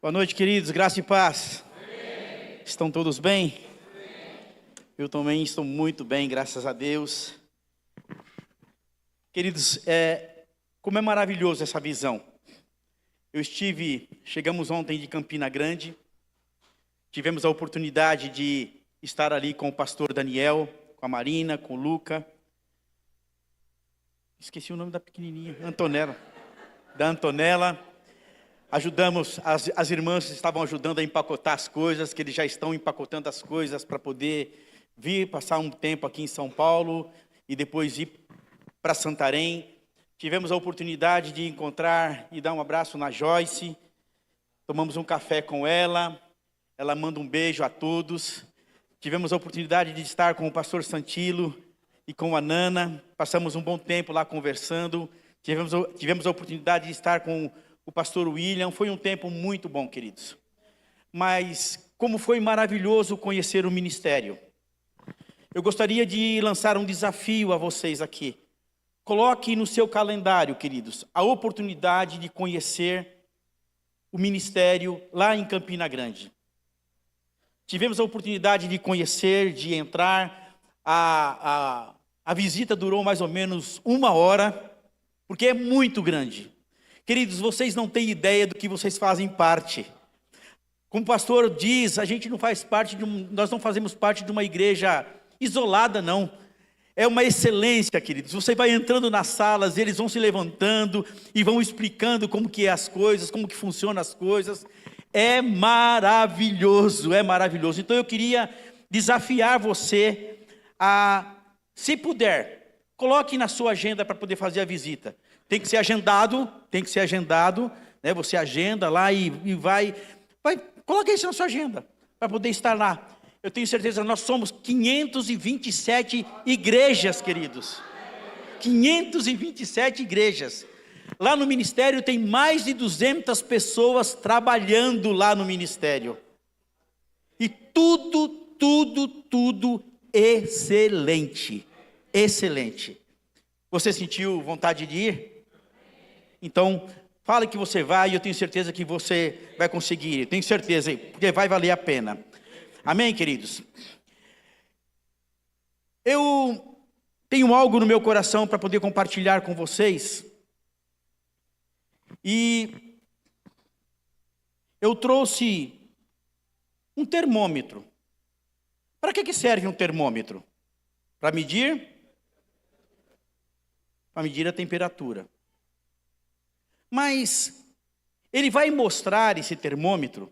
Boa noite, queridos, graça e paz. Amém. Estão todos bem? Amém. Eu também estou muito bem, graças a Deus. Queridos, como é maravilhoso essa visão. Chegamos ontem de Campina Grande, tivemos a oportunidade de estar ali com o pastor Daniel, com a Marina, com o Luca. Esqueci o nome da pequenininha, da Antonella. Ajudamos, as irmãs estavam ajudando a empacotar as coisas, que eles já estão empacotando as coisas para poder vir, passar um tempo aqui em São Paulo e depois ir para Santarém. Tivemos a oportunidade de encontrar e dar um abraço na Joyce, tomamos um café com ela manda um beijo a todos. Tivemos a oportunidade de estar com o pastor Santilo e com a Nana, passamos um bom tempo lá conversando. Tivemos a oportunidade de estar com o pastor William, foi um tempo muito bom, queridos. Mas como foi maravilhoso conhecer o ministério. Eu gostaria de lançar um desafio a vocês aqui. Coloque no seu calendário, queridos, a oportunidade de conhecer o ministério lá em Campina Grande. Tivemos a oportunidade de conhecer, de entrar. A visita durou mais ou menos 1 hora, porque é muito grande. Queridos, vocês não têm ideia do que vocês fazem parte. Como o pastor diz, a gente não faz parte nós não fazemos parte de uma igreja isolada, não. É uma excelência, queridos. Você vai entrando nas salas, eles vão se levantando e vão explicando como que é as coisas, como que funcionam as coisas. É maravilhoso, é maravilhoso. Então eu queria desafiar você a, se puder, coloque na sua agenda para poder fazer a visita. Tem que ser agendado, né? Você agenda lá e vai, coloque isso na sua agenda, para poder estar lá. Eu tenho certeza, nós somos 527 igrejas, queridos. 527 igrejas. Lá no ministério tem mais de 200 pessoas trabalhando lá no ministério. E tudo excelente, excelente. Você sentiu vontade de ir? Então, fale que você vai e eu tenho certeza que você vai conseguir. Eu tenho certeza, porque vai valer a pena. Amém, queridos? Eu tenho algo no meu coração para poder compartilhar com vocês. E eu trouxe um termômetro. Para que serve um termômetro? Para medir? Para medir a temperatura. Mas ele vai mostrar, esse termômetro,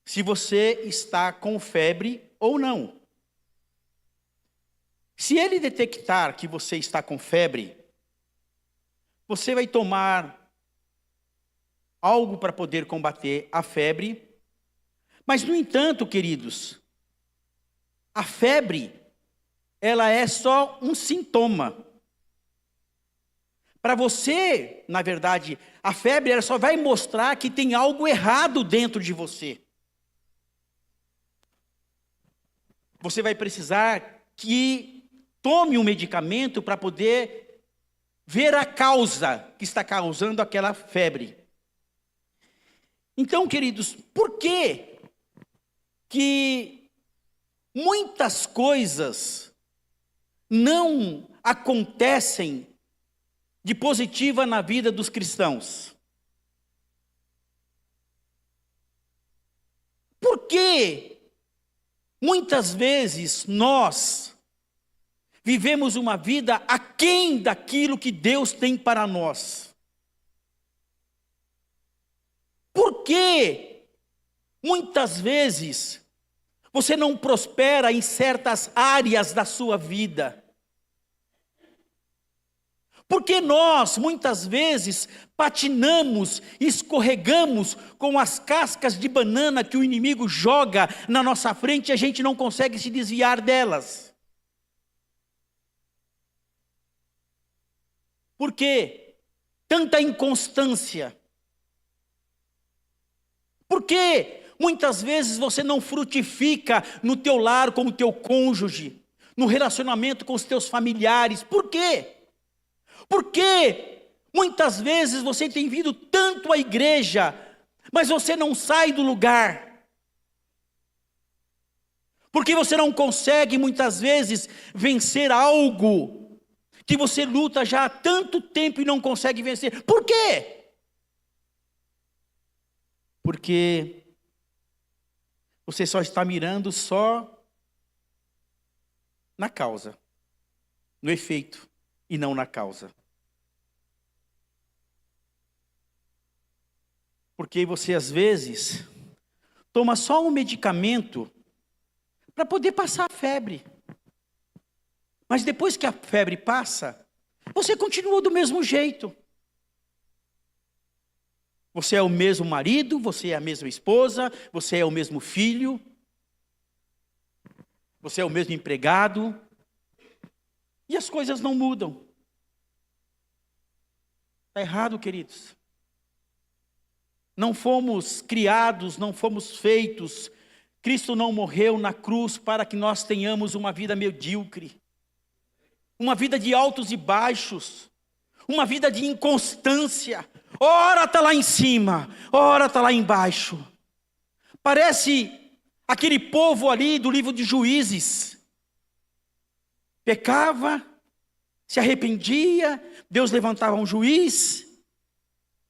se você está com febre ou não. Se ele detectar que você está com febre, você vai tomar algo para poder combater a febre. Mas, no entanto, queridos, a febre, ela é só um sintoma. Para você, na verdade, a febre ela só vai mostrar que tem algo errado dentro de você. Você vai precisar que tome um medicamento para poder ver a causa que está causando aquela febre. Então, queridos, por que muitas coisas não acontecem de positiva na vida dos cristãos? Por que muitas vezes nós vivemos uma vida aquém daquilo que Deus tem para nós? Por que muitas vezes você não prospera em certas áreas da sua vida? Porque nós, muitas vezes, patinamos, escorregamos com as cascas de banana que o inimigo joga na nossa frente e a gente não consegue se desviar delas. Por quê? Tanta inconstância. Por que muitas vezes você não frutifica no teu lar com o teu cônjuge, no relacionamento com os teus familiares? Por quê? Porque muitas vezes você tem vindo tanto à igreja, Mas você não sai do lugar. Porque você não consegue, muitas vezes, vencer algo que você luta já há tanto tempo e não consegue vencer. Por quê? Porque você só está mirando só na causa, no efeito, e não na causa. Porque você, às vezes, toma só um medicamento para poder passar a febre. Mas depois que a febre passa, você continua do mesmo jeito. Você é o mesmo marido, você é a mesma esposa, você é o mesmo filho, você é o mesmo empregado, e as coisas não mudam. Está errado, queridos. Não fomos criados, não fomos feitos. Cristo não morreu na cruz para que nós tenhamos uma vida medíocre, uma vida de altos e baixos, uma vida de inconstância. Ora está lá em cima, ora está lá embaixo. Parece aquele povo ali do livro de Juízes. Pecava, se arrependia, Deus levantava um juiz,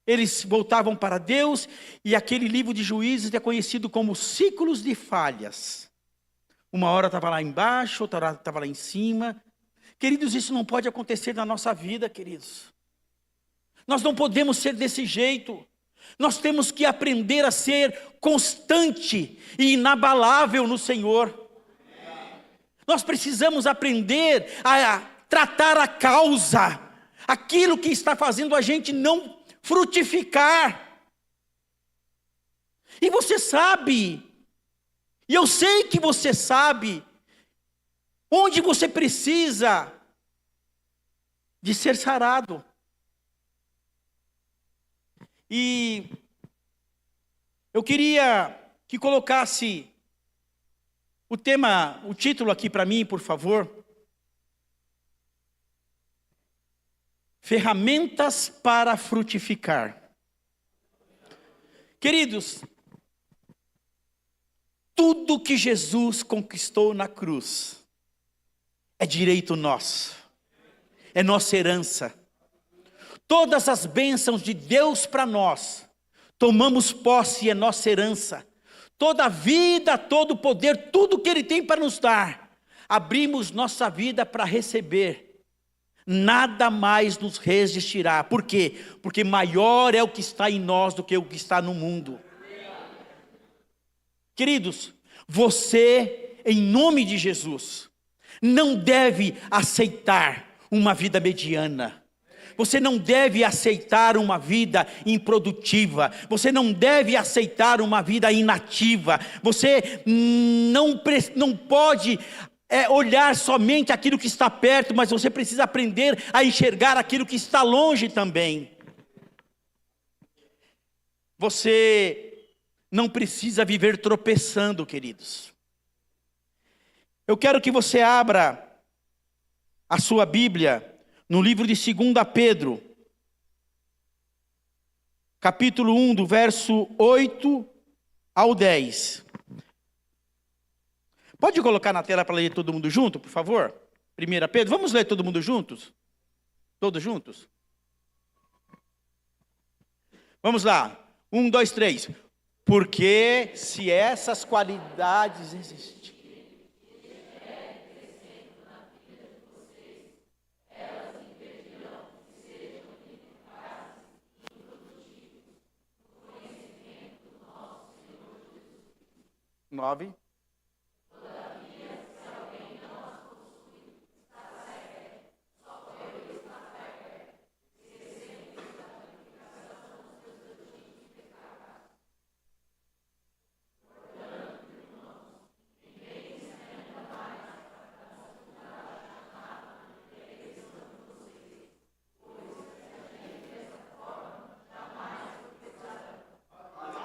eles voltavam para Deus, e aquele livro de Juízes é conhecido como ciclos de falhas. Uma hora estava lá embaixo, outra hora estava lá em cima. Queridos, isso não pode acontecer na nossa vida, queridos. Nós não podemos ser desse jeito. Nós temos que aprender a ser constante e inabalável no Senhor. Nós precisamos aprender a tratar a causa, aquilo que está fazendo a gente não frutificar. E você sabe, e eu sei que você sabe, onde você precisa de ser sarado. E eu queria que colocasse o título aqui para mim, por favor. Ferramentas para frutificar. Queridos, tudo que Jesus conquistou na cruz é direito nosso, é nossa herança. Todas as bênçãos de Deus para nós, tomamos posse, é nossa herança. Toda a vida, todo o poder, tudo que Ele tem para nos dar, abrimos nossa vida para receber. Nada mais nos resistirá. Por quê? Porque maior é o que está em nós do que o que está no mundo. Queridos, você, em nome de Jesus, não deve aceitar uma vida mediana. Você não deve aceitar uma vida improdutiva. Você não deve aceitar uma vida inativa. Você não pode olhar somente aquilo que está perto, mas você precisa aprender a enxergar aquilo que está longe também. Você não precisa viver tropeçando, queridos. Eu quero que você abra a sua Bíblia no livro de 2 Pedro, capítulo 1, do verso 8 ao 10. Pode colocar na tela para ler todo mundo junto, por favor? 1 Pedro, vamos ler todo mundo juntos? Todos juntos? Vamos lá, 1, 2, 3. Porque se essas qualidades existem, 9.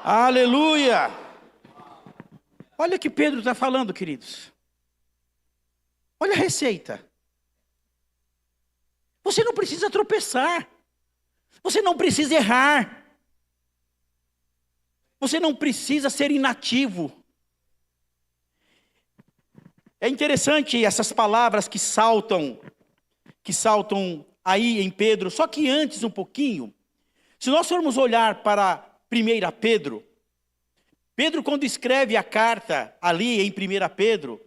Aleluia! Olha o que Pedro está falando, queridos. Olha a receita. Você não precisa tropeçar. Você não precisa errar. Você não precisa ser inativo. É interessante essas palavras que saltam aí em Pedro. Só que antes um pouquinho, se nós formos olhar para 1 Pedro, Pedro quando escreve a carta ali em 1 Pedro,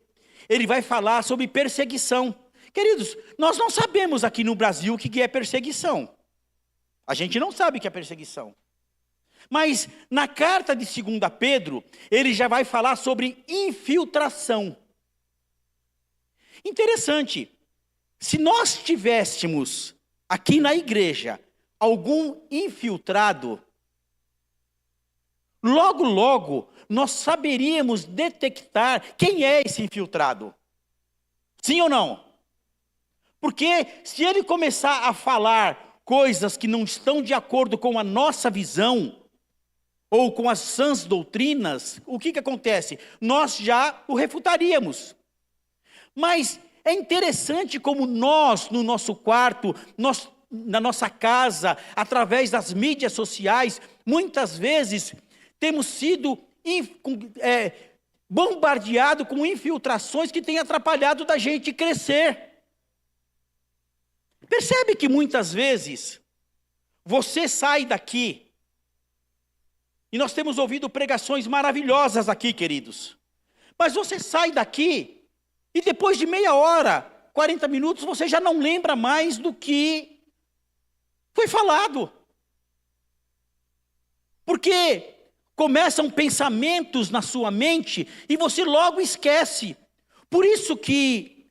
ele vai falar sobre perseguição. Queridos, nós não sabemos aqui no Brasil o que é perseguição. A gente não sabe o que é perseguição. Mas na carta de 2 Pedro, ele já vai falar sobre infiltração. Interessante, se nós tivéssemos aqui na igreja algum infiltrado, logo, logo, nós saberíamos detectar quem é esse infiltrado. Sim ou não? Porque se ele começar a falar coisas que não estão de acordo com a nossa visão, ou com as sãs doutrinas, o que acontece? Nós já o refutaríamos. Mas é interessante como nós, no nosso quarto, na nossa casa, através das mídias sociais, muitas vezes temos sido bombardeados com infiltrações que têm atrapalhado da gente crescer. Percebe que muitas vezes você sai daqui, e nós temos ouvido pregações maravilhosas aqui, queridos, mas você sai daqui, e depois de meia hora, 40 minutos, você já não lembra mais do que foi falado. Porque começam pensamentos na sua mente e você logo esquece. Por isso que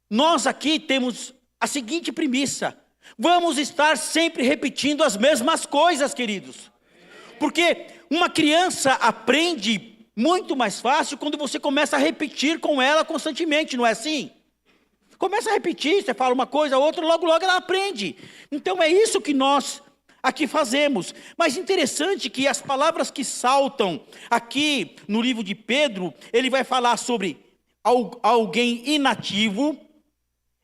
nós aqui temos a seguinte premissa: vamos estar sempre repetindo as mesmas coisas, queridos. Porque uma criança aprende muito mais fácil quando você começa a repetir com ela constantemente, não é assim? Começa a repetir, você fala uma coisa, outra, logo, logo ela aprende. Então é isso que nós aqui fazemos. Mas interessante que as palavras que saltam aqui no livro de Pedro, ele vai falar sobre alguém inativo,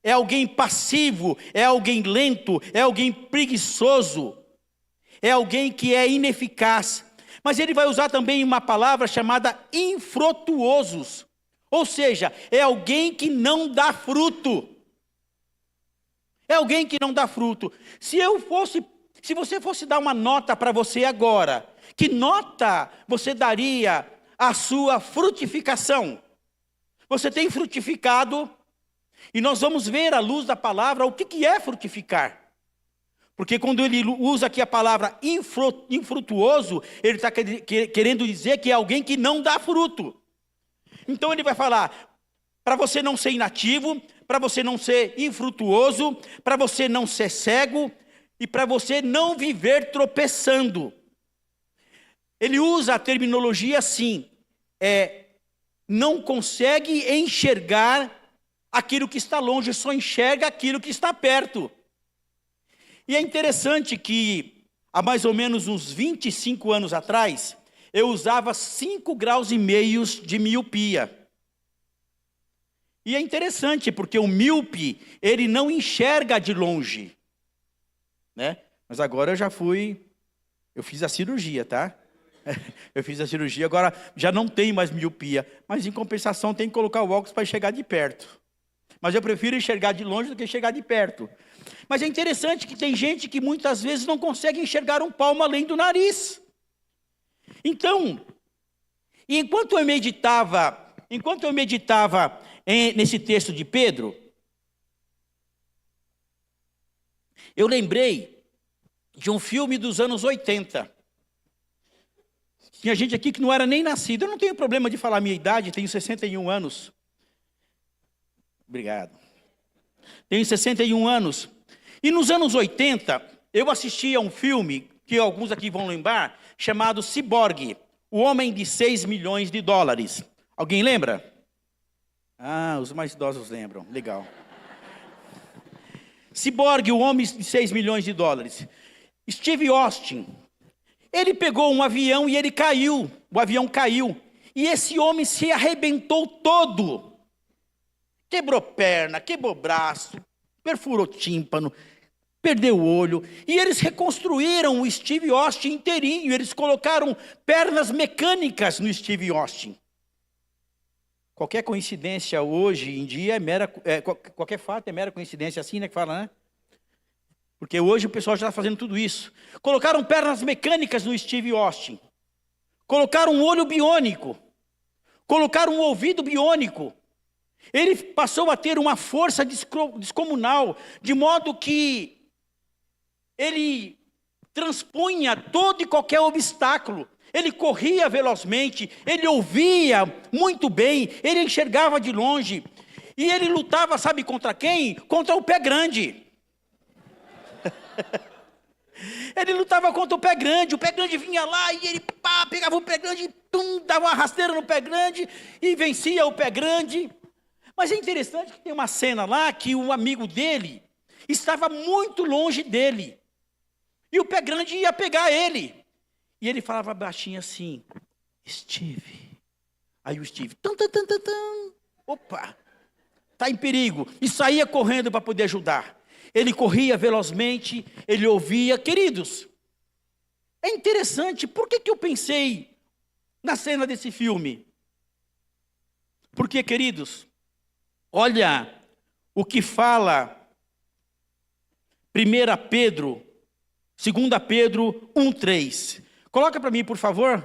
é alguém passivo, é alguém lento, é alguém preguiçoso, é alguém que é ineficaz. Mas ele vai usar também uma palavra chamada infrutuosos. Ou seja, é alguém que não dá fruto. É alguém que não dá fruto. Se você fosse dar uma nota para você agora, que nota você daria à sua frutificação? Você tem frutificado? E nós vamos ver à luz da palavra o que é frutificar. Porque quando ele usa aqui a palavra infrutuoso, ele está querendo dizer que é alguém que não dá fruto. Então ele vai falar, para você não ser inativo, para você não ser infrutuoso, para você não ser cego e para você não viver tropeçando. Ele usa a terminologia assim, não consegue enxergar aquilo que está longe, só enxerga aquilo que está perto. E é interessante que, há mais ou menos uns 25 anos atrás, eu usava 5,5 graus de miopia. E é interessante, porque o míope, ele não enxerga de longe, né? Mas agora eu fiz a cirurgia, tá? Eu fiz a cirurgia, agora já não tenho mais miopia, mas em compensação tem que colocar o óculos para enxergar de perto. Mas eu prefiro enxergar de longe do que enxergar de perto. Mas é interessante que tem gente que muitas vezes não consegue enxergar um palmo além do nariz. Então, enquanto eu meditava nesse texto de Pedro, eu lembrei de um filme dos anos 80. Tinha gente aqui que não era nem nascido. Eu não tenho problema de falar a minha idade, tenho 61 anos. Obrigado. Tenho 61 anos. E nos anos 80, eu assisti a um filme, que alguns aqui vão lembrar, chamado Ciborgue, o Homem de 6 milhões de dólares. Alguém lembra? Ah, os mais idosos lembram. Legal. Ciborgue, o Homem de 6 milhões de dólares. Steve Austin, ele pegou um avião e ele caiu. O avião caiu. E esse homem se arrebentou todo. Quebrou perna, quebrou braço, perfurou tímpano, perdeu o olho, e eles reconstruíram o Steve Austin inteirinho, eles colocaram pernas mecânicas no Steve Austin. Qualquer coincidência hoje em dia qualquer fato é mera coincidência, assim, né, que fala, né? Porque hoje o pessoal já está fazendo tudo isso. Colocaram pernas mecânicas no Steve Austin, colocaram um olho biônico, colocaram um ouvido biônico. Ele passou a ter uma força descomunal, de modo que ele transpunha todo e qualquer obstáculo. Ele corria velozmente, ele ouvia muito bem, ele enxergava de longe. E ele lutava, sabe contra quem? Contra o pé grande. Ele lutava contra o pé grande vinha lá e ele pegava o pé grande, dava uma rasteira no pé grande e vencia o pé grande. Mas é interessante que tem uma cena lá que o amigo dele estava muito longe dele. E o pé grande ia pegar ele. E ele falava baixinho assim, Steve. Aí o Steve, opa, está em perigo. E saía correndo para poder ajudar. Ele corria velozmente, ele ouvia. Queridos, é interessante, por que eu pensei na cena desse filme? Porque, queridos, olha o que fala 1 Pedro, 2 Pedro 1:3. Coloca para mim, por favor.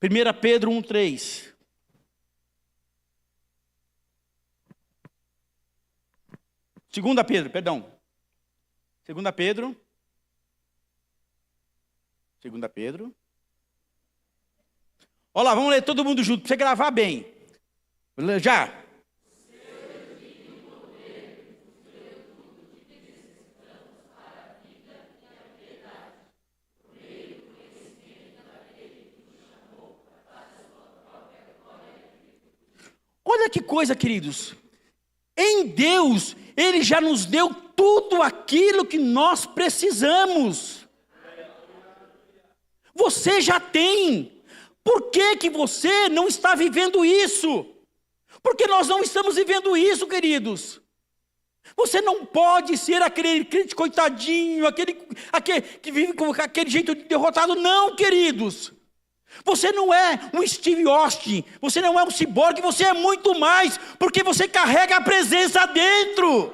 1 Pedro 1:3. Segunda Pedro, perdão. 2 Pedro. Olha lá, vamos ler todo mundo junto, para você gravar bem. Já. Olha que coisa, queridos. Em Deus, Ele já nos deu tudo aquilo que nós precisamos. Você já tem. Por que você não está vivendo isso? Porque nós não estamos vivendo isso, queridos. Você não pode ser aquele crente coitadinho, aquele que vive com aquele jeito de derrotado. Não, queridos. Você não é um Steve Austin, você não é um ciborgue, você é muito mais, porque você carrega a presença dentro.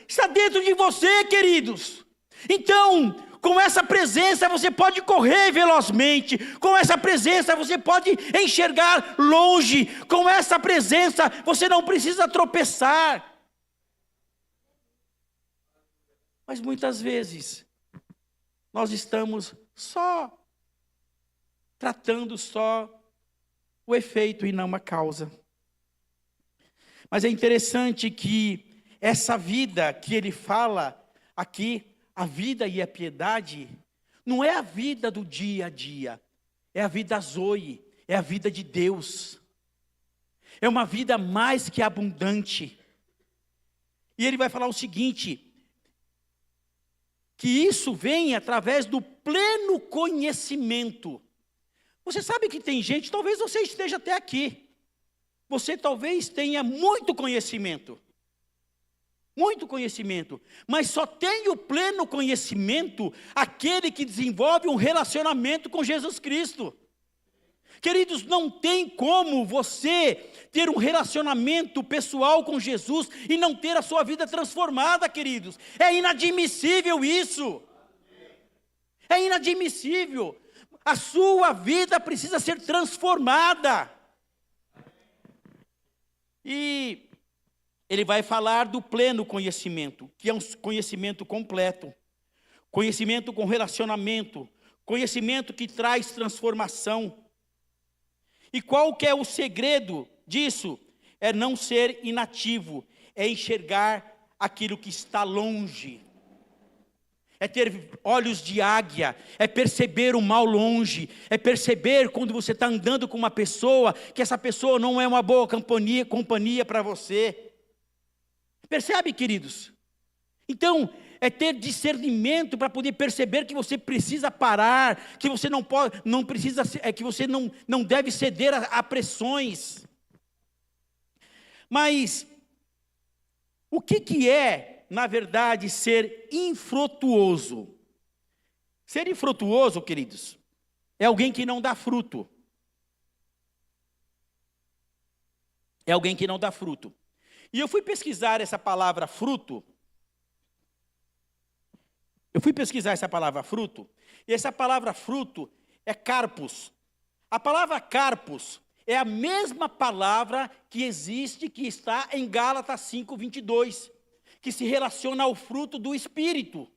Está dentro de você, queridos. Então, com essa presença você pode correr velozmente, com essa presença você pode enxergar longe, com essa presença você não precisa tropeçar. Mas muitas vezes, nós estamos só tratando só o efeito e não a causa. Mas é interessante que essa vida que ele fala aqui, a vida e a piedade, não é a vida do dia a dia, é a vida Zoe, é a vida de Deus. É uma vida mais que abundante. E ele vai falar o seguinte, que isso vem através do pleno conhecimento. Você sabe que tem gente, talvez você esteja até aqui, você talvez tenha muito conhecimento, mas só tem o pleno conhecimento aquele que desenvolve um relacionamento com Jesus Cristo. Queridos, não tem como você ter um relacionamento pessoal com Jesus e não ter a sua vida transformada, queridos. É inadmissível isso. É inadmissível. A sua vida precisa ser transformada. E ele vai falar do pleno conhecimento, que é um conhecimento completo. Conhecimento com relacionamento. Conhecimento que traz transformação. E qual que é o segredo disso? É não ser inativo. É enxergar aquilo que está longe. É ter olhos de águia, é perceber o mal longe, é perceber quando você está andando com uma pessoa, que essa pessoa não é uma boa companhia para você. Percebe, queridos? Então, é ter discernimento para poder perceber que você precisa parar, que você que você não deve ceder a pressões. Mas O que é, na verdade, ser infrutuoso? Ser infrutuoso, queridos, é alguém que não dá fruto. É alguém que não dá fruto. E eu fui pesquisar essa palavra fruto. E essa palavra fruto é carpos. A palavra carpos é a mesma palavra que existe, que está em Gálatas 5:22, que se relaciona ao fruto do Espírito.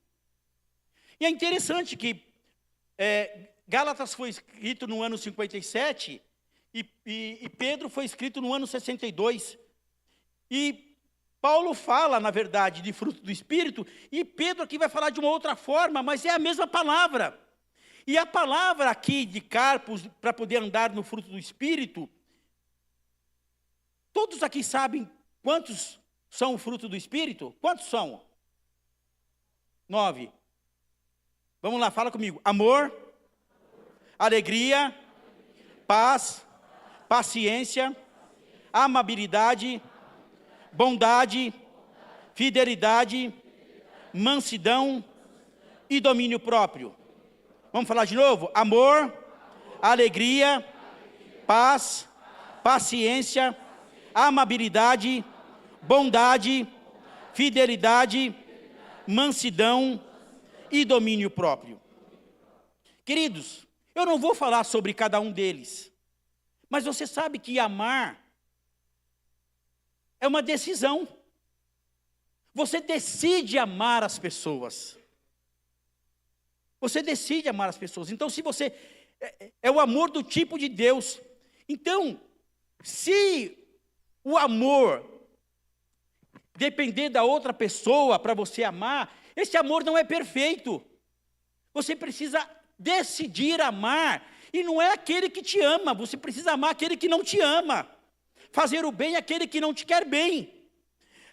E é interessante que Gálatas foi escrito no ano 57 e Pedro foi escrito no ano 62. E Paulo fala, na verdade, de fruto do Espírito, e Pedro aqui vai falar de uma outra forma, mas é a mesma palavra. E a palavra aqui de carpos, para poder andar no fruto do Espírito, todos aqui sabem quantos são o fruto do Espírito? Quantos são? 9. Vamos lá, fala comigo. Amor, alegria, paz, paciência, amabilidade, bondade, fidelidade, mansidão e domínio próprio. Vamos falar de novo? Amor, alegria, paz, paciência, amabilidade, bondade, fidelidade, mansidão e domínio próprio. Queridos, eu não vou falar sobre cada um deles, mas você sabe que amar é uma decisão. Você decide amar as pessoas. Você decide amar as pessoas. Então, se você é o amor do tipo de Deus, então, se o amor depender da outra pessoa para você amar, esse amor não é perfeito. Você precisa decidir amar, e não é aquele que te ama, você precisa amar aquele que não te ama, fazer o bem àquele que não te quer bem.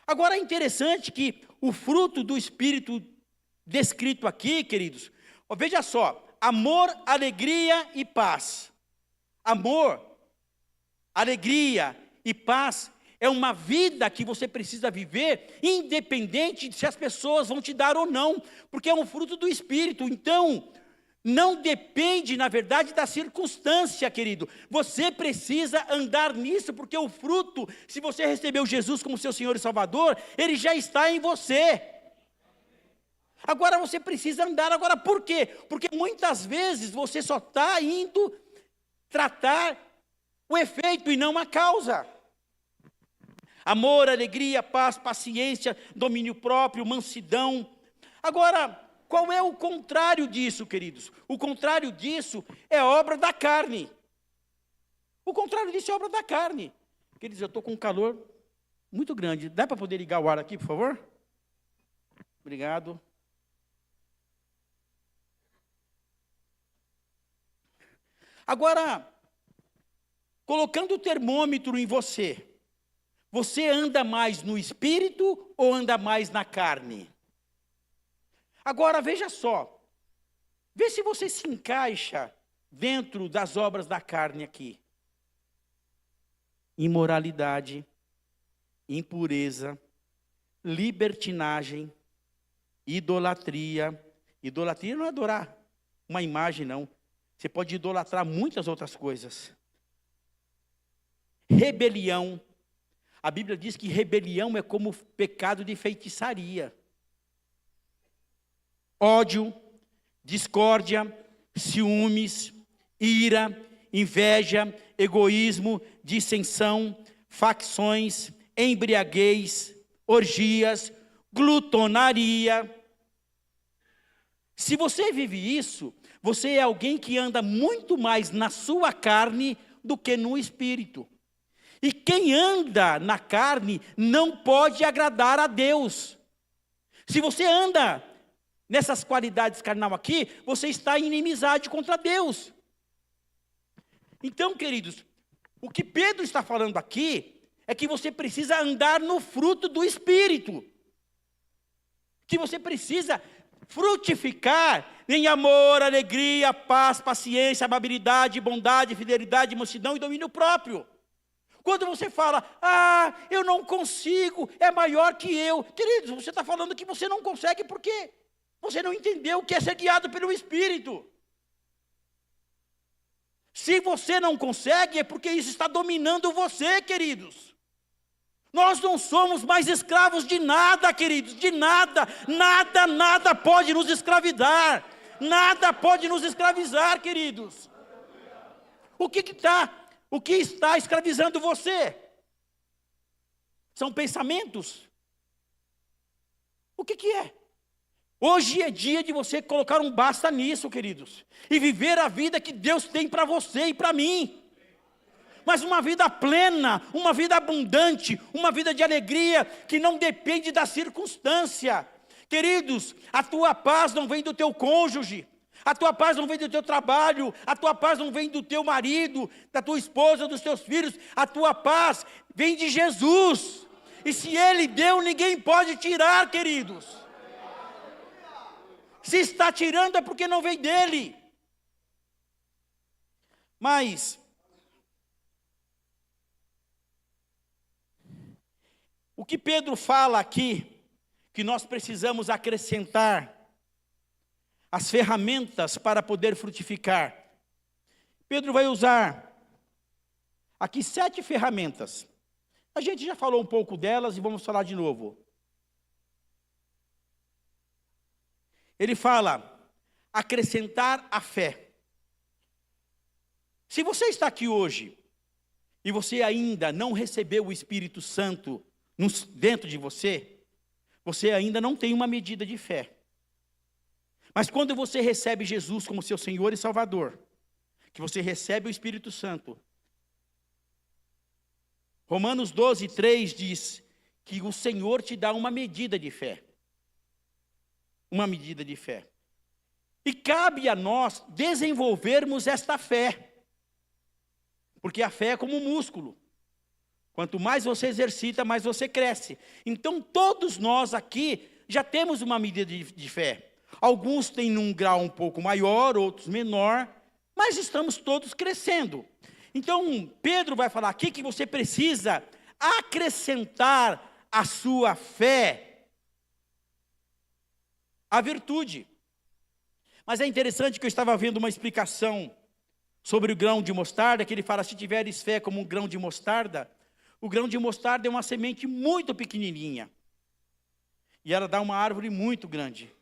Agora é interessante que o fruto do Espírito descrito aqui, queridos, veja só, amor, alegria e paz. Amor, alegria e paz é uma vida que você precisa viver, independente de se as pessoas vão te dar ou não, porque é um fruto do Espírito. Então, não depende, na verdade, da circunstância, querido. Você precisa andar nisso, porque o fruto, se você recebeu Jesus como seu Senhor e Salvador, ele já está em você. Agora você precisa andar. Agora por quê? Porque muitas vezes você só está indo tratar o efeito e não a causa. Amor, alegria, paz, paciência, domínio próprio, mansidão. Agora, qual é o contrário disso, queridos? O contrário disso é obra da carne. O contrário disso é obra da carne. Queridos, eu estou com um calor muito grande. Dá para poder ligar o ar aqui, por favor? Obrigado. Agora, colocando o termômetro em você, você anda mais no espírito ou anda mais na carne? Agora, veja só. Vê se você se encaixa dentro das obras da carne aqui. Imoralidade, impureza, libertinagem, idolatria. Idolatria não é adorar uma imagem, não. Você pode idolatrar muitas outras coisas. Rebelião. A Bíblia diz que rebelião é como pecado de feitiçaria. Ódio, discórdia, ciúmes, ira, inveja, egoísmo, dissensão, facções, embriaguez, orgias, glutonaria. Se você vive isso, você é alguém que anda muito mais na sua carne do que no espírito. E quem anda na carne não pode agradar a Deus. Se você anda nessas qualidades carnal aqui, você está em inimizade contra Deus. Então, queridos, o que Pedro está falando aqui é que você precisa andar no fruto do Espírito. Que você precisa frutificar em amor, alegria, paz, paciência, amabilidade, bondade, fidelidade, mansidão e domínio próprio. Quando você fala, eu não consigo, é maior que eu. Queridos, você está falando que você não consegue porque você não entendeu o que é ser guiado pelo Espírito. Se você não consegue, é porque isso está dominando você, queridos. Nós não somos mais escravos de nada, queridos, de nada. Nada pode nos escravizar. Nada pode nos escravizar, queridos. O que está escravizando você? São pensamentos? O que é? Hoje é dia de você colocar um basta nisso, queridos. E viver a vida que Deus tem para você e para mim. Mas uma vida plena, uma vida abundante, uma vida de alegria, que não depende da circunstância. Queridos, a tua paz não vem do teu cônjuge, a tua paz não vem do teu trabalho, a tua paz não vem do teu marido, da tua esposa, dos teus filhos, a tua paz vem de Jesus. E se Ele deu, ninguém pode tirar, queridos. Se está tirando é porque não veio dEle. Mas o que Pedro fala aqui, que nós precisamos acrescentar as ferramentas para poder frutificar. Pedro vai usar aqui 7 ferramentas. A gente já falou um pouco delas e vamos falar de novo. Ele fala, acrescentar a fé. Se você está aqui hoje e você ainda não recebeu o Espírito Santo dentro de você, você ainda não tem uma medida de fé. Mas quando você recebe Jesus como seu Senhor e Salvador, que você recebe o Espírito Santo, Romanos 12:3 diz que o Senhor te dá uma medida de fé. Uma medida de fé. E cabe a nós desenvolvermos esta fé. Porque a fé é como um músculo. Quanto mais você exercita, mais você cresce. Então, todos nós aqui já temos uma medida de fé. Alguns têm num grau um pouco maior, outros menor, mas estamos todos crescendo. Então, Pedro vai falar aqui que você precisa acrescentar à sua fé a virtude. Mas é interessante que eu estava vendo uma explicação sobre o grão de mostarda, que ele fala, se tiveres fé como um grão de mostarda, o grão de mostarda é uma semente muito pequenininha. E ela dá uma árvore muito grande.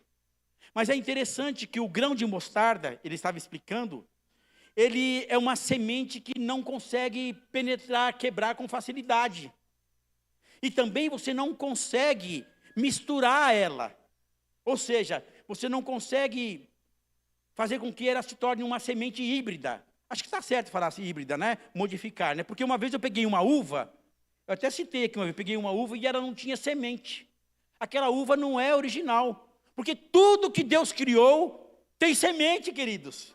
Mas é interessante que o grão de mostarda, ele estava explicando, ele é uma semente que não consegue penetrar, quebrar com facilidade. E também você não consegue misturar ela. Ou seja, você não consegue fazer com que ela se torne uma semente híbrida. Acho que está certo falar assim, híbrida, né? Modificar, né? Porque uma vez eu peguei uma uva, eu até citei aqui uma vez, eu peguei uma uva e ela não tinha semente. Aquela uva não é original. Porque tudo que Deus criou tem semente, queridos.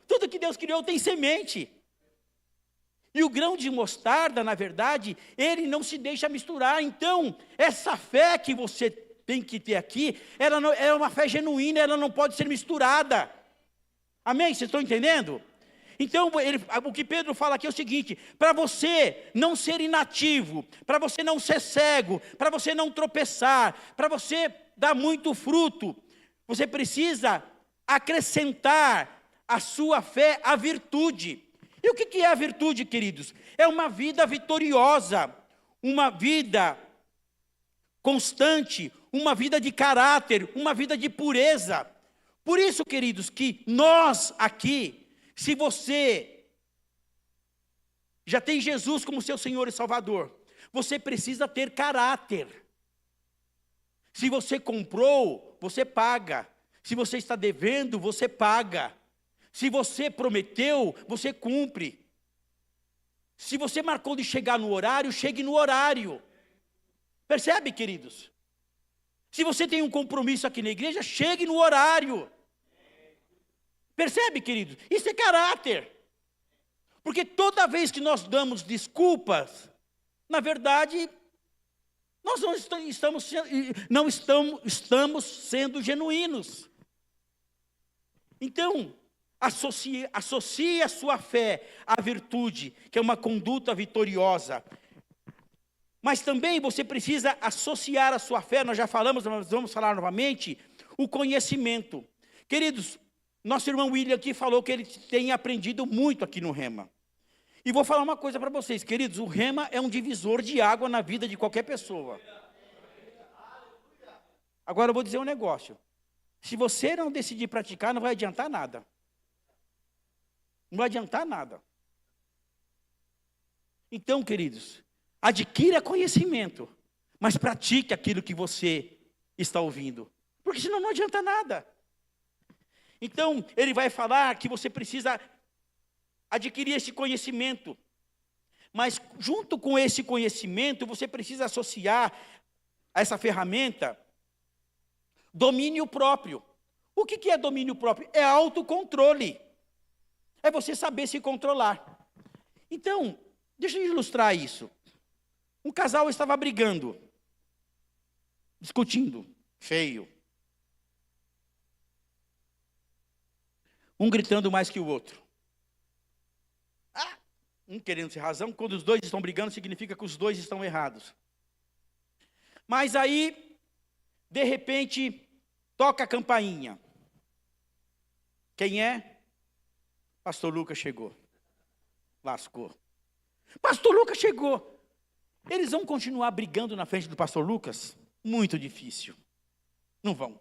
Tudo que Deus criou tem semente. E o grão de mostarda, na verdade, ele não se deixa misturar. Então, essa fé que você tem que ter aqui, ela não, é uma fé genuína, ela não pode ser misturada. Amém? Vocês estão entendendo? Então, o que Pedro fala aqui é o seguinte, para você não ser inativo, para você não ser cego, para você não tropeçar, para você dar muito fruto, você precisa acrescentar a sua fé à virtude. E o que é a virtude, queridos? É uma vida vitoriosa, uma vida constante, uma vida de caráter, uma vida de pureza. Por isso, queridos, que nós aqui, se você já tem Jesus como seu Senhor e Salvador, você precisa ter caráter. Se você comprou, você paga. Se você está devendo, você paga. Se você prometeu, você cumpre. Se você marcou de chegar no horário, chegue no horário. Percebe, queridos? Se você tem um compromisso aqui na igreja, chegue no horário. Percebe, queridos? Isso é caráter. Porque toda vez que nós damos desculpas, na verdade, nós não estamos sendo genuínos. Então, associe a sua fé à virtude, que é uma conduta vitoriosa. Mas também você precisa associar a sua fé, nós já falamos, mas vamos falar novamente, o conhecimento. Queridos, nosso irmão William aqui falou que ele tem aprendido muito aqui no Rema. E vou falar uma coisa para vocês, queridos, o Rema é um divisor de água na vida de qualquer pessoa. Agora eu vou dizer um negócio. Se você não decidir praticar, não vai adiantar nada. Não vai adiantar nada. Então, queridos, adquira conhecimento, mas pratique aquilo que você está ouvindo. Porque senão não adianta nada. Então, ele vai falar que você precisa adquirir esse conhecimento. Mas, junto com esse conhecimento, você precisa associar a essa ferramenta domínio próprio. O que é domínio próprio? É autocontrole. É você saber se controlar. Então, deixa eu ilustrar isso. Um casal estava brigando, discutindo, feio. Um gritando mais que o outro. Um querendo ter razão, quando os dois estão brigando, significa que os dois estão errados. Mas aí, de repente, toca a campainha. Quem é? Pastor Lucas chegou. Lascou. Pastor Lucas chegou. Eles vão continuar brigando na frente do pastor Lucas? Muito difícil. Não vão.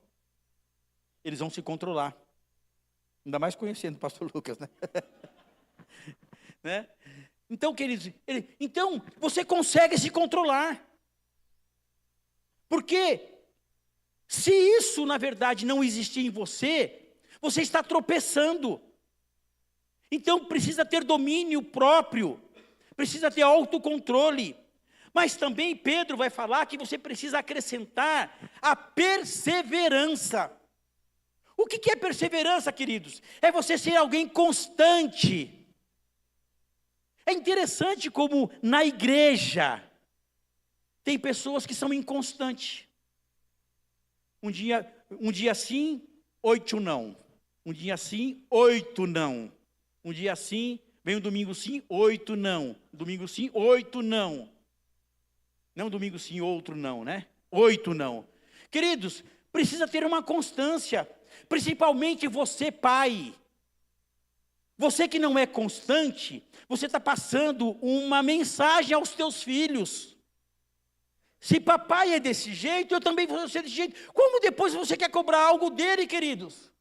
Eles vão se controlar. Ainda mais conhecendo o pastor Lucas, né? Né? Então, queridos, então você consegue se controlar. Porque se isso, na verdade, não existir em você, você está tropeçando. Então, precisa ter domínio próprio, precisa ter autocontrole. Mas também Pedro vai falar que você precisa acrescentar a perseverança. O que é perseverança, queridos? É você ser alguém constante. É interessante como na igreja tem pessoas que são inconstantes. Um dia sim, 8 não. Um dia sim, 8 não. Um dia sim, vem um domingo sim, 8 não. Domingo sim, 8 não. Não domingo sim, outro não, né? 8 não. Queridos, precisa ter uma constância. Principalmente você, pai. Você que não é constante, você está passando uma mensagem aos teus filhos. Se papai é desse jeito, eu também vou ser desse jeito. Como depois você quer cobrar algo dele, queridos?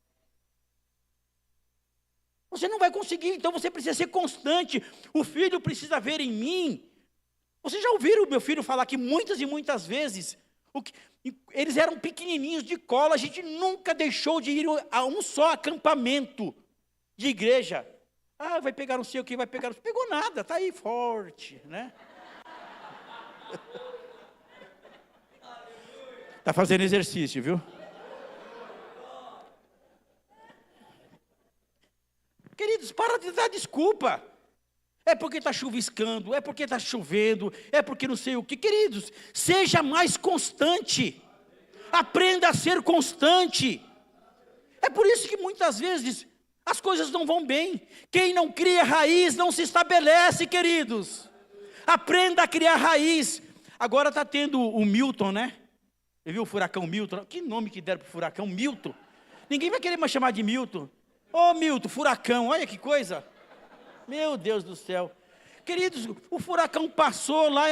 Você não vai conseguir, então você precisa ser constante. O filho precisa ver em mim. Vocês já ouviram o meu filho falar que muitas e muitas vezes, eles eram pequenininhos de cola, a gente nunca deixou de ir a um só acampamento de igreja. Vai pegar não sei o que, vai pegar, não pegou nada, está aí forte, né? Está fazendo exercício, viu? Queridos, para de dar desculpa. É porque está chuviscando, é porque está chovendo, é porque não sei o que. Queridos, seja mais constante. Aprenda a ser constante. É por isso que muitas vezes as coisas não vão bem. Quem não cria raiz não se estabelece, queridos. Aprenda a criar raiz. Agora está tendo o Milton, né? Você viu o furacão Milton? Que nome que deram para o furacão Milton? Ninguém vai querer mais chamar de Milton. Ô Milton, furacão, olha que coisa. Meu Deus do céu. Queridos, o furacão passou lá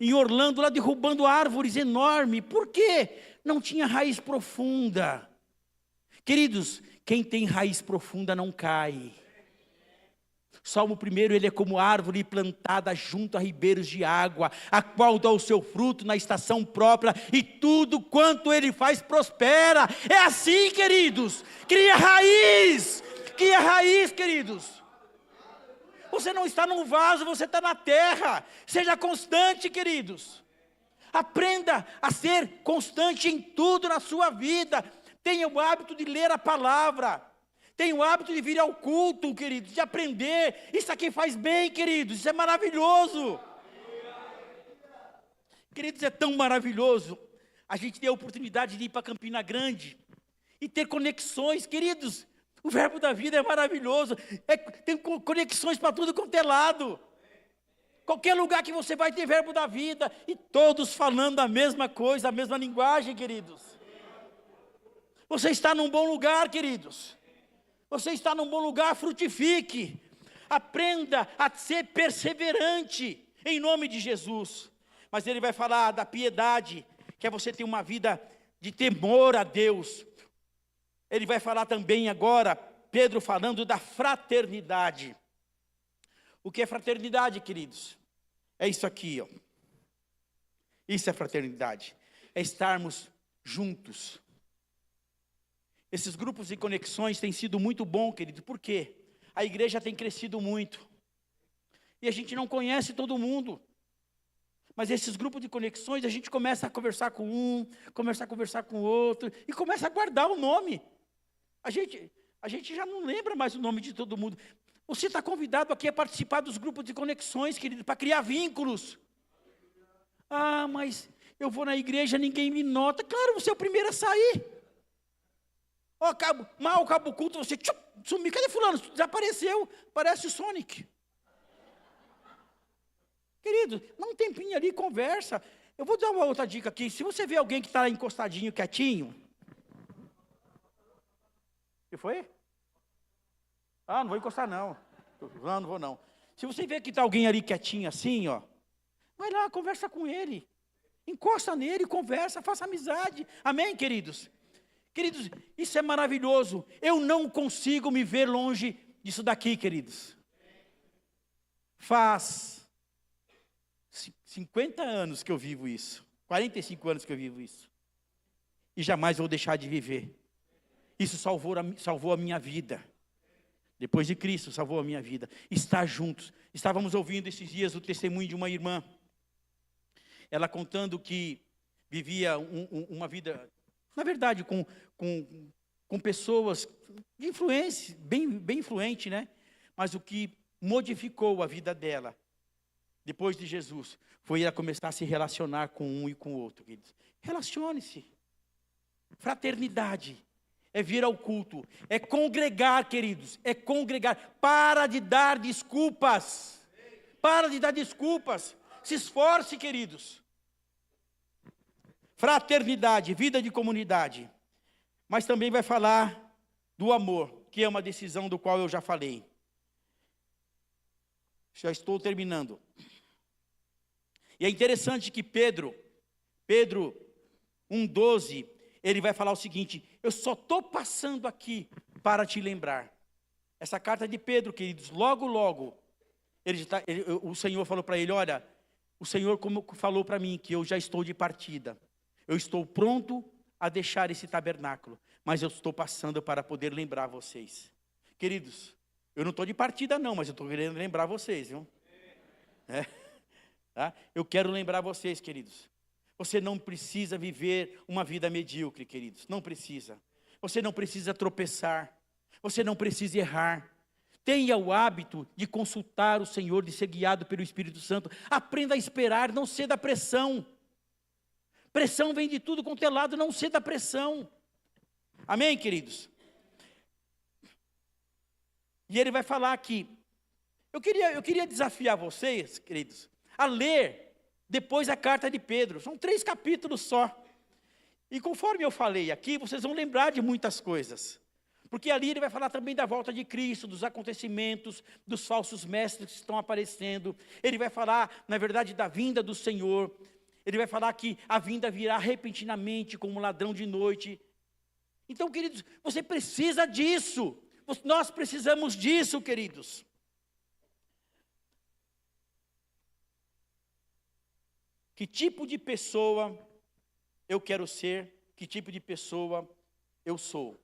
em Orlando, lá derrubando árvores enormes. Por quê? Não tinha raiz profunda. Queridos, quem tem raiz profunda não cai. Salmo 1, ele é como árvore plantada junto a ribeiros de água, a qual dá o seu fruto na estação própria, e tudo quanto ele faz prospera. É assim, queridos. Cria raiz, queridos. Você não está num vaso, você está na terra. Seja constante, queridos. Aprenda a ser constante em tudo na sua vida. Tenha o hábito de ler a palavra. Tenha o hábito de vir ao culto, queridos, de aprender. Isso aqui faz bem, queridos. Isso é maravilhoso. Queridos, é tão maravilhoso. A gente tem a oportunidade de ir para Campina Grande e ter conexões, queridos. O verbo da vida é maravilhoso. Tem conexões para tudo quanto é lado. Qualquer lugar que você vai ter verbo da vida. E todos falando a mesma coisa, a mesma linguagem, queridos. Você está num bom lugar, queridos. Você está num bom lugar, frutifique. Aprenda a ser perseverante, em nome de Jesus. Mas ele vai falar da piedade, que é você ter uma vida de temor a Deus. Ele vai falar também agora, Pedro falando da fraternidade. O que é fraternidade, queridos? É isso aqui, ó. Isso é fraternidade. É estarmos juntos. Esses grupos de conexões têm sido muito bom, querido. Por quê? A igreja tem crescido muito. E a gente não conhece todo mundo. Mas esses grupos de conexões, a gente começa a conversar com um, começa a conversar com o outro, e começa a guardar o nome. A gente já não lembra mais o nome de todo mundo. Você está convidado aqui a participar dos grupos de conexões, querido, para criar vínculos. Ah, mas eu vou na igreja, ninguém me nota. Claro, você é o primeiro a sair. Ó, mal acaba o culto, você sumiu. Cadê fulano? Desapareceu, parece o Sonic. Querido, dá um tempinho ali, conversa. Eu vou dar uma outra dica aqui. Se você vê alguém que está encostadinho, quietinho. O que foi? Ah, não vou encostar não. Não vou não. Se você vê que está alguém ali quietinho assim, ó. Vai lá, conversa com ele. Encosta nele, conversa, faça amizade. Amém, queridos? Queridos, isso é maravilhoso. Eu não consigo me ver longe disso daqui, queridos. Faz 50 anos que eu vivo isso. 45 anos que eu vivo isso. E jamais vou deixar de viver. Isso salvou a minha vida. Depois de Cristo, salvou a minha vida. Estar juntos. Estávamos ouvindo esses dias o testemunho de uma irmã. Ela contando que vivia uma vida, na verdade, com pessoas de influência, bem influente, né? Mas o que modificou a vida dela, depois de Jesus, foi ela começar a se relacionar com um e com o outro, queridos. Relacione-se. Fraternidade. É vir ao culto, é congregar, queridos, é congregar. Para de dar desculpas. Para de dar desculpas. Se esforce, queridos. Fraternidade, vida de comunidade. Mas também vai falar do amor, que é uma decisão do qual eu já falei. Já estou terminando. E é interessante que Pedro 1,12, ele vai falar o seguinte: eu só estou passando aqui para te lembrar. Essa carta de Pedro, queridos, logo, o Senhor falou para ele: olha, o Senhor falou para mim que eu já estou de partida. Eu estou pronto a deixar esse tabernáculo, mas eu estou passando para poder lembrar vocês. Queridos, eu não estou de partida não, mas eu estou querendo lembrar vocês, viu? Tá? Eu quero lembrar vocês, queridos. Você não precisa viver uma vida medíocre, queridos. Não precisa. Você não precisa tropeçar. Você não precisa errar. Tenha o hábito de consultar o Senhor, de ser guiado pelo Espírito Santo. Aprenda a esperar, não ceda à pressão. Pressão vem de tudo quanto é lado, não ceda à pressão. Amém, queridos? E ele vai falar aqui. Eu queria desafiar vocês, queridos, a ler depois a carta de Pedro. São 3 capítulos só. E conforme eu falei aqui, vocês vão lembrar de muitas coisas. Porque ali ele vai falar também da volta de Cristo, dos acontecimentos, dos falsos mestres que estão aparecendo. Ele vai falar, na verdade, da vinda do Senhor. Ele vai falar que a vinda virá repentinamente como um ladrão de noite. Então, queridos, você precisa disso. Nós precisamos disso, queridos. Que tipo de pessoa eu quero ser? Que tipo de pessoa eu sou?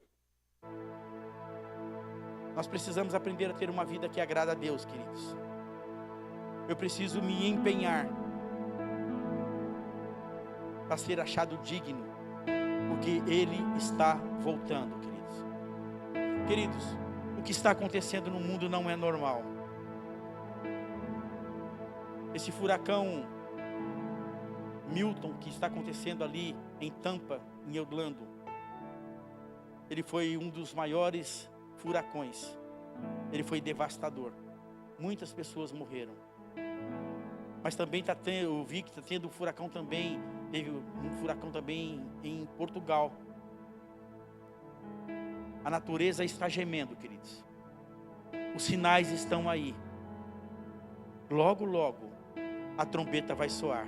Nós precisamos aprender a ter uma vida que agrada a Deus, queridos. Eu preciso me empenhar para ser achado digno, porque Ele está voltando, queridos. Queridos, o que está acontecendo no mundo não é normal. Esse furacão Milton, que está acontecendo ali em Tampa, em Orlando, ele foi um dos maiores furacões. Ele foi devastador. Muitas pessoas morreram. Mas também eu vi que está tendo um furacão também. Teve um furacão também em Portugal. A natureza está gemendo, queridos. Os sinais estão aí. Logo, logo, a trombeta vai soar.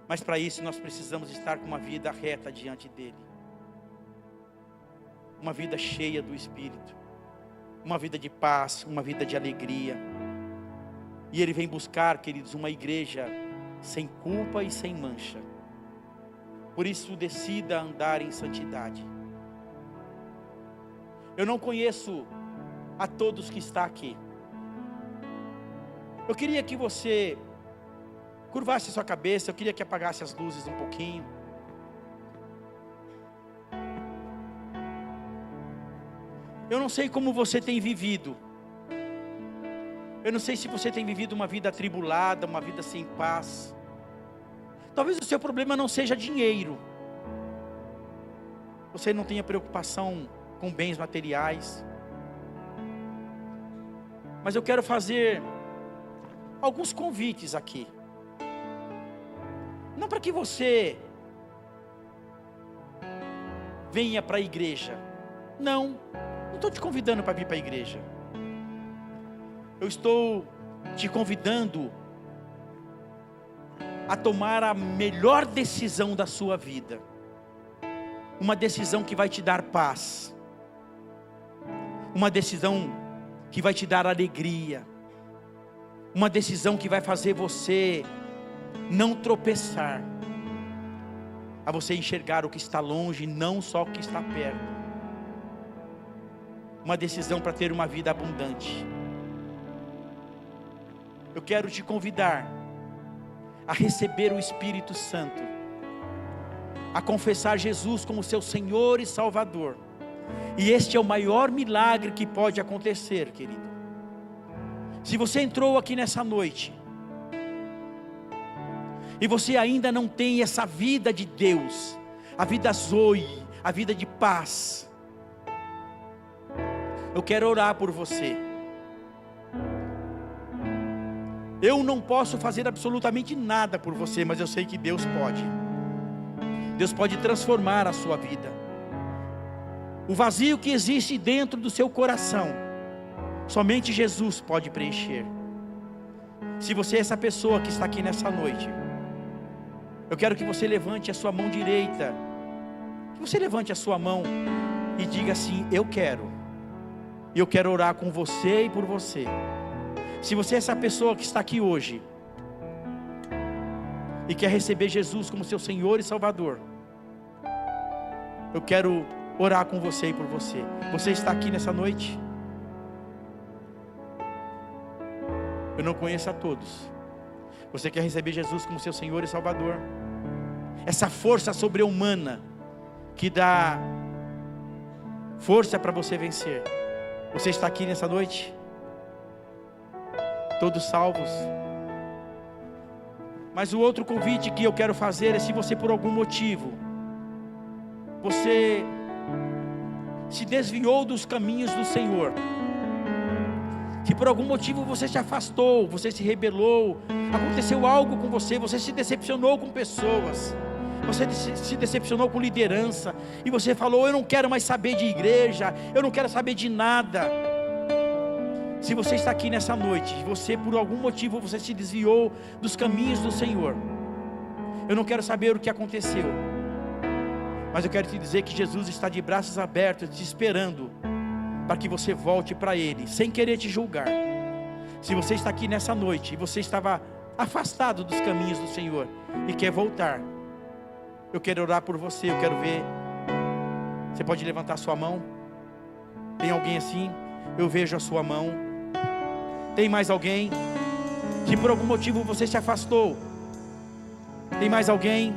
Mas para isso nós precisamos estar com uma vida reta diante dele. Uma vida cheia do Espírito. Uma vida de paz, uma vida de alegria. E ele vem buscar, queridos, uma igreja sem culpa e sem mancha. Por isso decida andar em santidade. Eu não conheço a todos que está aqui. Eu queria que você curvasse sua cabeça, eu queria que apagasse as luzes um pouquinho. Eu não sei como você tem vivido. Eu não sei se você tem vivido uma vida atribulada, uma vida sem paz. Talvez o seu problema não seja dinheiro. Você não tenha preocupação com bens materiais. Mas eu quero fazer alguns convites aqui. Não para que você venha para a igreja. Não estou te convidando para vir para a igreja. Eu estou te convidando a tomar a melhor decisão da sua vida. Uma decisão que vai te dar paz. Uma decisão que vai te dar alegria. Uma decisão que vai fazer você não tropeçar. A você enxergar o que está longe, não só o que está perto. Uma decisão para ter uma vida abundante. Eu quero te convidar a receber o Espírito Santo, a confessar Jesus como seu Senhor e Salvador. E este é o maior milagre que pode acontecer, querido. Se você entrou aqui nessa noite e você ainda não tem essa vida de Deus, a vida Zoe, a vida de paz, eu quero orar por você. Eu não posso fazer absolutamente nada por você, mas eu sei que Deus pode. Deus pode transformar a sua vida. O vazio que existe dentro do seu coração, somente Jesus pode preencher. Se você é essa pessoa que está aqui nessa noite, eu quero que você levante a sua mão direita. Que você levante a sua mão e diga assim: eu quero. E eu quero orar com você e por você. Se você é essa pessoa que está aqui hoje e quer receber Jesus como seu Senhor e Salvador, eu quero orar com você e por você. Você está aqui nessa noite? Eu não conheço a todos. Você quer receber Jesus como seu Senhor e Salvador? Essa força sobre-humana que dá força para você vencer. Você está aqui nessa noite? Todos salvos? Mas o outro convite que eu quero fazer é: se você por algum motivo você se desviou dos caminhos do Senhor, se por algum motivo você se afastou, você se rebelou, aconteceu algo com você, você se decepcionou com pessoas, você se decepcionou com liderança, e você falou: eu não quero mais saber de igreja, eu não quero saber de nada. Se você está aqui nessa noite, você por algum motivo você se desviou dos caminhos do Senhor, eu não quero saber o que aconteceu, mas eu quero te dizer que Jesus está de braços abertos te esperando para que você volte para Ele, sem querer te julgar. Se você está aqui nessa noite e você estava afastado dos caminhos do Senhor e quer voltar, eu quero orar por você. Eu quero ver. Você pode levantar sua mão? Tem alguém assim? Eu vejo a sua mão. Tem mais alguém? Se por algum motivo você se afastou, tem mais alguém?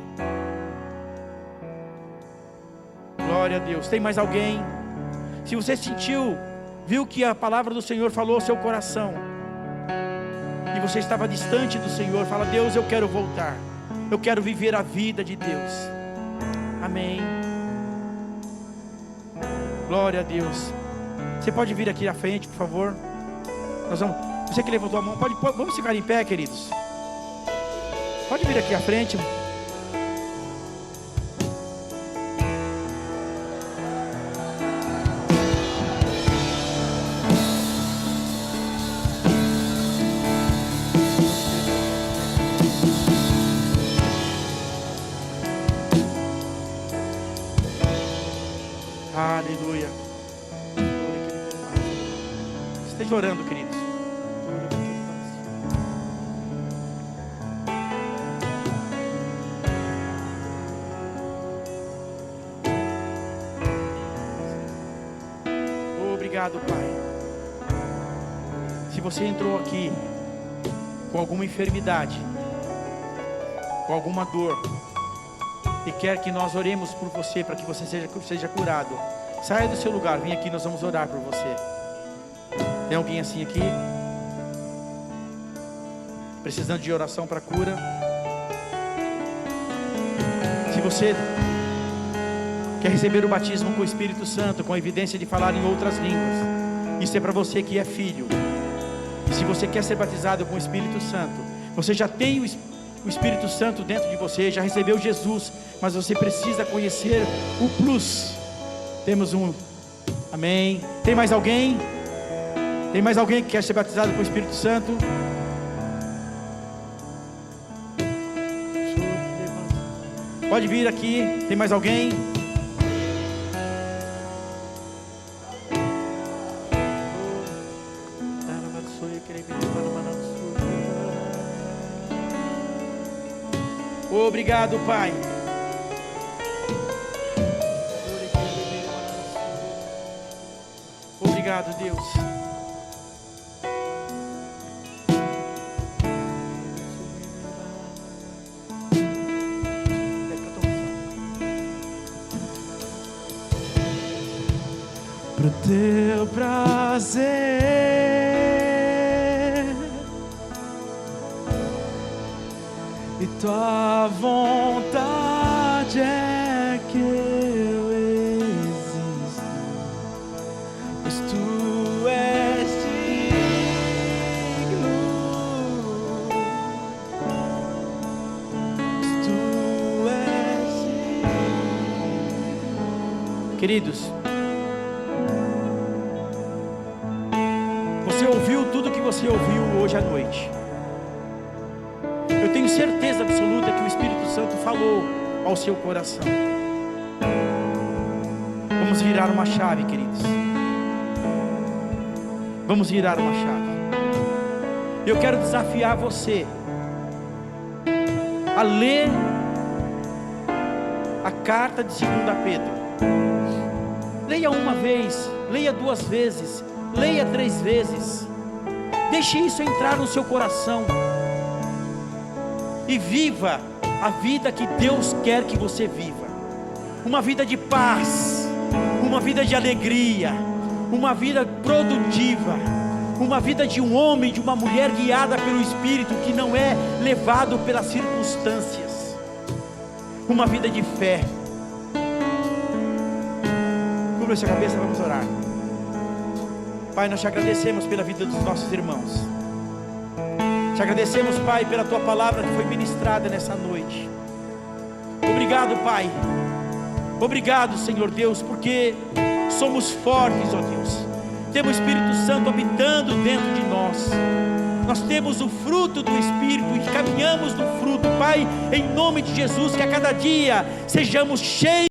Glória a Deus. Tem mais alguém? Se você sentiu, viu que a palavra do Senhor falou ao seu coração, e você estava distante do Senhor, fala: Deus, eu quero voltar, eu quero viver a vida de Deus. Amém. Glória a Deus. Você pode vir aqui à frente, por favor? Você que levantou a mão, vamos ficar em pé, queridos. Pode vir aqui à frente. Aleluia. Esteja orando, queridos. Obrigado, Pai. Se você entrou aqui com alguma enfermidade, com alguma dor, e quer que nós oremos por você, para que você seja curado, saia do seu lugar, vem aqui, nós vamos orar por você. Tem alguém assim aqui? Precisando de oração para cura? Se você quer receber o batismo com o Espírito Santo, com a evidência de falar em outras línguas, isso é para você que é filho. E se você quer ser batizado com o Espírito Santo, você já tem o Espírito Santo dentro de você, já recebeu Jesus, mas você precisa conhecer o plus. Temos um, amém. Tem mais alguém? Tem mais alguém que quer ser batizado com o Espírito Santo? Pode vir aqui. Tem mais alguém? Obrigado, Pai. Obrigado, Deus. Pro teu prazer e tua vontade é que eu existo, pois tu és digno, pois tu és digno. Queridos, você ouviu tudo que você ouviu hoje à noite. Eu tenho certeza absoluta que o Espírito Santo falou ao seu coração. Vamos virar uma chave, queridos. Vamos virar uma chave. Eu quero desafiar você a ler a carta de 2 Pedro. Leia uma vez, leia 2 vezes, leia 3 vezes. Deixe isso entrar no seu coração e viva a vida que Deus quer que você viva. Uma vida de paz, uma vida de alegria, uma vida produtiva, uma vida de um homem, de uma mulher guiada pelo Espírito, que não é levado pelas circunstâncias. Uma vida de fé. Cubra sua cabeça, vamos orar. Pai, nós te agradecemos pela vida dos nossos irmãos. Te agradecemos, Pai, pela tua palavra que foi ministrada nessa noite. Obrigado, Pai. Obrigado, Senhor Deus, porque somos fortes, ó Deus. Temos o Espírito Santo habitando dentro de nós. Nós temos o fruto do Espírito e caminhamos no fruto, Pai, em nome de Jesus, que a cada dia sejamos cheios